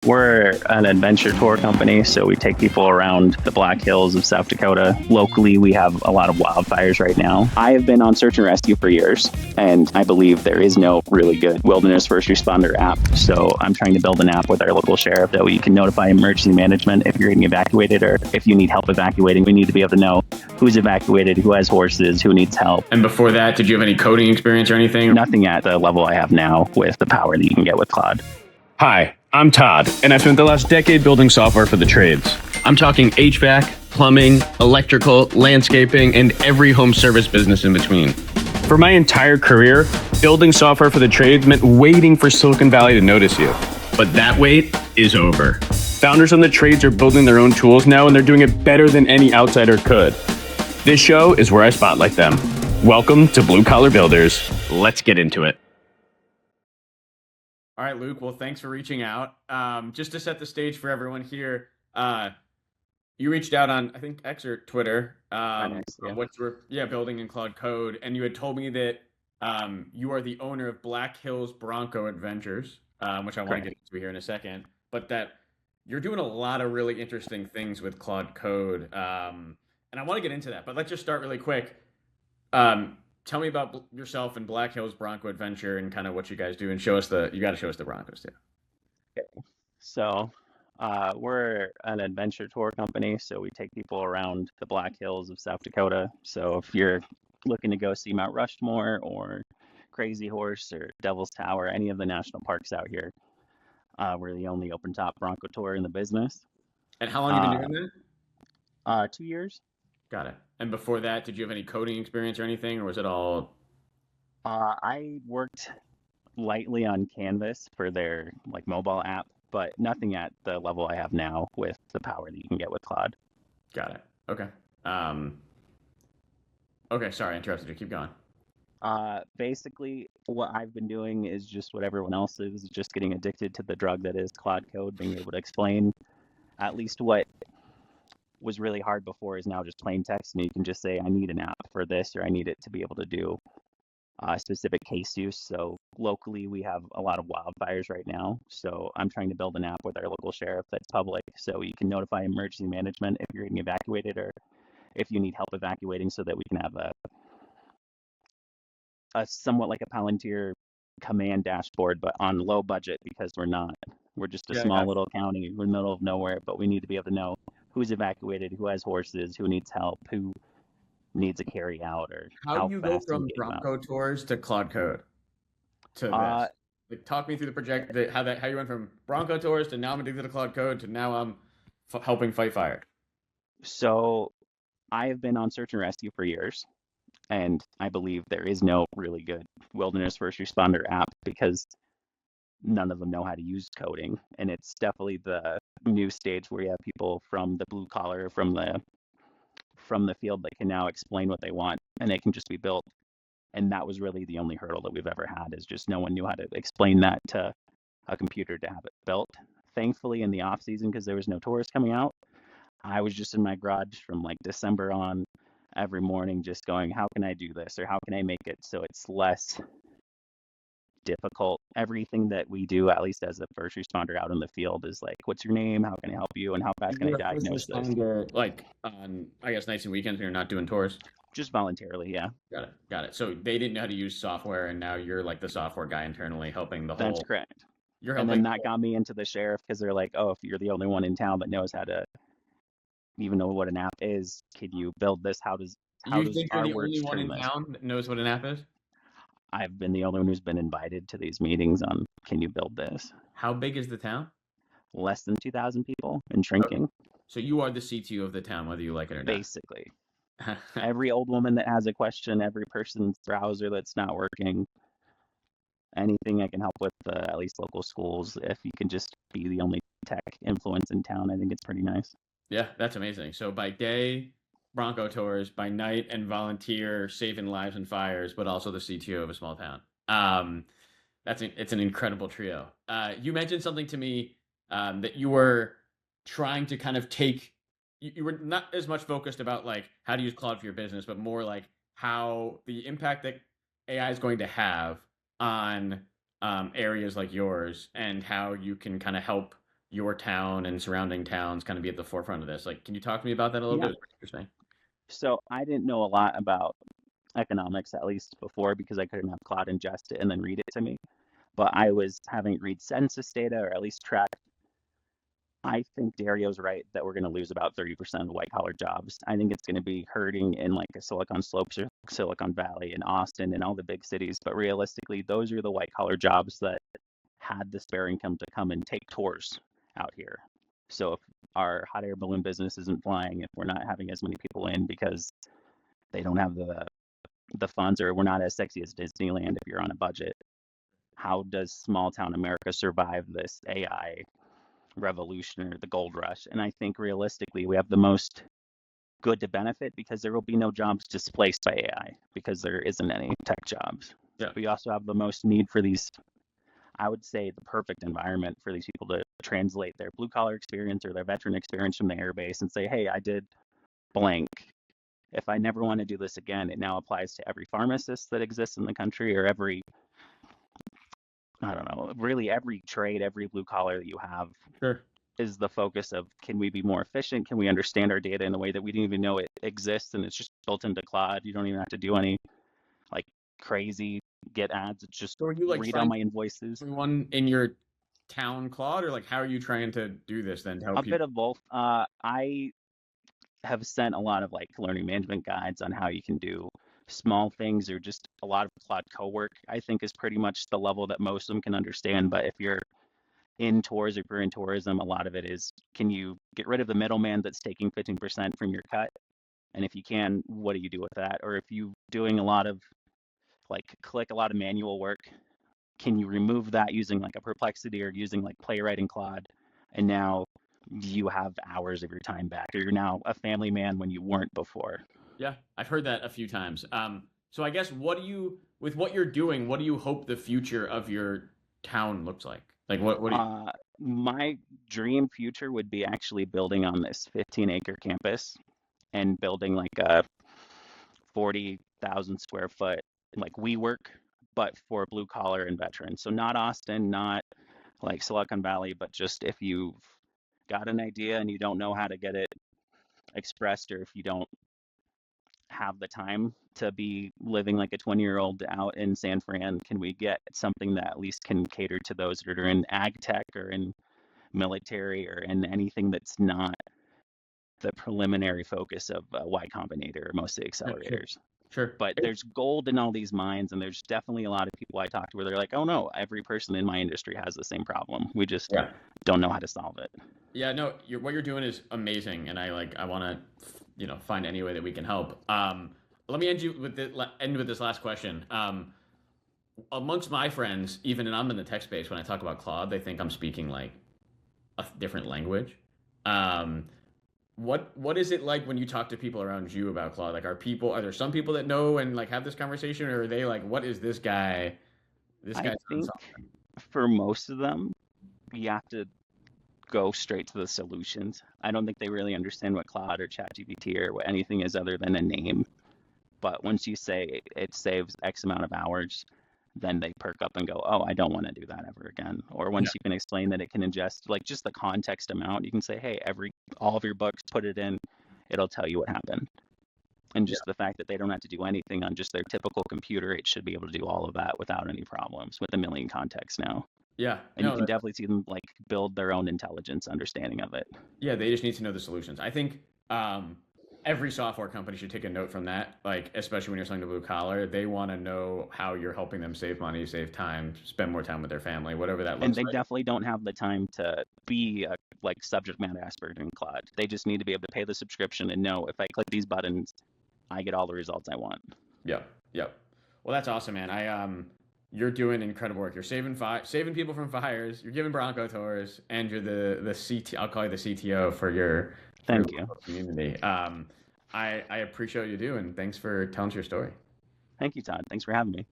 We're an adventure tour company, so we take people around the Black Hills of South Dakota. Locally, we have a lot of wildfires right now. I have been on search and rescue for years, and I believe there is no really good wilderness first responder app. So I'm trying to build an app with our local sheriff that we can notify emergency management if you're getting evacuated or if you need help evacuating. We need to be able to know who's evacuated, who has horses, who needs help. And before that, did you have any coding experience or anything? Nothing at the level I have now with the power that you can get with Claude. Hi, I'm Todd, and I've spent the last decade building software for the trades. I'm talking HVAC, plumbing, electrical, landscaping, and every home service business in between. For my entire career, building software for the trades meant waiting for Silicon Valley to notice you. But that wait is over. Founders on the trades are building their own tools now, and they're doing it better than any outsider could. This show is where I spotlight them. Welcome to Blue Collar Builders. Let's get into it. All right, Luke. Well, thanks for reaching out. Just to set the stage for everyone here, you reached out on, I think, X or Twitter, on what you were building in Claude Code, and you had told me that you are the owner of Black Hills Bronco Adventures, which I want to get into here in a second, but that you're doing a lot of really interesting things with Claude Code, and I want to get into that, but let's just start really quick. Tell me about yourself and Black Hills Bronco Adventure and kind of what you guys do, and you got to show us the Broncos too. Okay. So we're an adventure tour company, so we take people around the Black Hills of South Dakota. So if you're looking to go see Mount Rushmore or Crazy Horse or Devil's Tower, any of the national parks out here, we're the only open top Bronco tour in the business. And how long have you been doing that? 2 years. Got it. And before that, did you have any coding experience or anything, or was it all? I worked lightly on Canvas for their mobile app, but nothing at the level I have now with the power that you can get with Claude. Got it. Okay. Okay, sorry, I interrupted you. Keep going. Basically, what I've been doing is just what everyone else is, just getting addicted to the drug that is Claude Code, being able to explain at least what was really hard before is now just plain text, and you can just say, I need an app for this, or I need it to be able to do specific case use. So locally, we have a lot of wildfires right now. So I'm trying to build an app with our local sheriff that's public, so you can notify emergency management if you're getting evacuated or if you need help evacuating, so that we can have a somewhat like a Palantir command dashboard, but on low budget, because we're just a small little county. We're in the middle of nowhere, but we need to be able to know who's evacuated, who has horses, who needs help, who needs a carryout, or how do you go from Bronco tours to Claude Code to this? Talk me through the project, how you went from Bronco tours to now I'm addicted to Claude Code to now I'm helping fight fire. So I have been on search and rescue for years, and I believe there is no really good wilderness first responder app because none of them know how to use coding, and it's definitely the new stage where you have people from the blue collar, from the field, that can now explain what they want, and it can just be built. And that was really the only hurdle that we've ever had, is just no one knew how to explain that to a computer to have it built. Thankfully, in the off season, because there was no tourists coming out, I was just in my garage from December on every morning, just going, how can I do this, or how can I make it so it's less difficult. Everything that we do, at least as a first responder out in the field, is what's your name, how can I help you, and how fast can I diagnose this? On, I guess, nights and weekends when you're not doing tours? Just voluntarily, yeah. Got it. So they didn't know how to use software, and now you're the software guy internally helping the whole. That's correct. You're helping. And then that got me into the sheriff, because they're like, oh, if you're the only one in town that knows how to even know what an app is, can you build this? How does you think you're the only one in town that knows what an app is? I've been the only one who's been invited to these meetings on, can you build this? How big is the town? Less than 2,000 people and shrinking. Okay. So you are the CTO of the town, whether you like it or not. Basically. Every old woman that has a question, every person's browser that's not working, anything I can help with, at least local schools, if you can just be the only tech influence in town, I think it's pretty nice. Yeah, that's amazing. So by day, Bronco tours, by night and volunteer saving lives and fires, but also the CTO of a small town. It's an incredible trio. You mentioned something to me that you were trying to kind of you were not as much focused about how to use Claude for your business, but more how the impact that AI is going to have on areas like yours, and how you can kind of help your town and surrounding towns kind of be at the forefront of this. Like, can you talk to me about that a little Yeah. bit? Interesting. So I didn't know a lot about economics, at least before, because I couldn't have Claude ingest it and then read it to me. But I was having it read census data, or at least track. I think Dario's right that we're going to lose about 30% of the white collar jobs. I think it's going to be hurting in like a Silicon Slopes or Silicon Valley and Austin and all the big cities. But realistically, those are the white collar jobs that had the spare income to come and take tours out here. So if our hot air balloon business isn't flying, if we're not having as many people in because they don't have the funds, or we're not as sexy as Disneyland if you're on a budget, how does small town America survive this AI revolution or the gold rush? And I think realistically, we have the most good to benefit because there will be no jobs displaced by AI because there isn't any tech jobs. Yeah. We also have the most need for these, I would say, the perfect environment for these people to translate their blue collar experience or their veteran experience from the airbase and say, hey, I did blank. If I never want to do this again, it now applies to every pharmacist that exists in the country, or every, I don't know, really every trade, every blue collar that you have. Sure. Is the focus of, can we be more efficient? Can we understand our data in a way that we didn't even know it exists and it's just built into Claude? You don't even have to do any like crazy get ads. It's just So are you like read all my invoices. Everyone in your town, Claude, or like how are you trying to do this then to help people? A bit of both. I have sent a lot of like learning management guides on how you can do small things, or just a lot of Claude co-work, I think is pretty much the level that most of them can understand. But if you're in tours, if you're in tourism, a lot of it is, can you get rid of the middleman that's taking 15% from your cut? And if you can, what do you do with that? Or if you're doing a lot of a lot of manual work, can you remove that using like a Perplexity or using like Playwright and Claude? And now you have hours of your time back, or you're now a family man when you weren't before. Yeah, I've heard that a few times. So I guess with what you're doing, what do you hope the future of your town looks like? Like what do you... My dream future would be actually building on this 15-acre campus and building like a 40,000 square foot like WeWork, but for blue collar and veterans. So not Austin, not like Silicon Valley, but just if you've got an idea and you don't know how to get it expressed, or if you don't have the time to be living like a 20-year-old out in San Fran, can we get something that at least can cater to those that are in ag tech or in military or in anything that's not the preliminary focus of Y Combinator or most of the accelerators? Sure. But there's gold in all these mines, and there's definitely a lot of people I talk to where they're like, oh no, every person in my industry has the same problem. We just don't know how to solve it. Yeah, no, what you're doing is amazing, and I want to, find any way that we can help. Let me end with this last question. Amongst my friends, even, and I'm in the tech space, when I talk about Claude, they think I'm speaking like a different language. What is it like when you talk to people around you about Claude? Like, are there some people that know and like have this conversation, or are they like, what is this guy? I think for most of them, you have to go straight to the solutions. I don't think they really understand what Claude or ChatGPT or what anything is other than a name. But once you say it saves X amount of hours, then they perk up and go, oh, I don't want to do that ever again. Or once you can explain that it can ingest like just the context amount, you can say, hey, all of your books, put it in, it'll tell you what happened. And just the fact that they don't have to do anything on just their typical computer, it should be able to do all of that without any problems with a million contexts now. Yeah. And you can definitely see them like build their own intelligence understanding of it. Yeah, they just need to know the solutions. I think every software company should take a note from that, like especially when you're selling to blue collar. They want to know how you're helping them save money, save time, spend more time with their family, whatever that looks like. And they definitely don't have the time to be a like subject matter expert in Claude. They just need to be able to pay the subscription and know if I click these buttons, I get all the results I want. Yep. Well, that's awesome, man. You're doing incredible work. You're saving people from fires. You're giving Bronco tours, and you're the CT. I'll call you the CTO for your community. I appreciate what you do, and thanks for telling us your story. Thank you, Todd. Thanks for having me.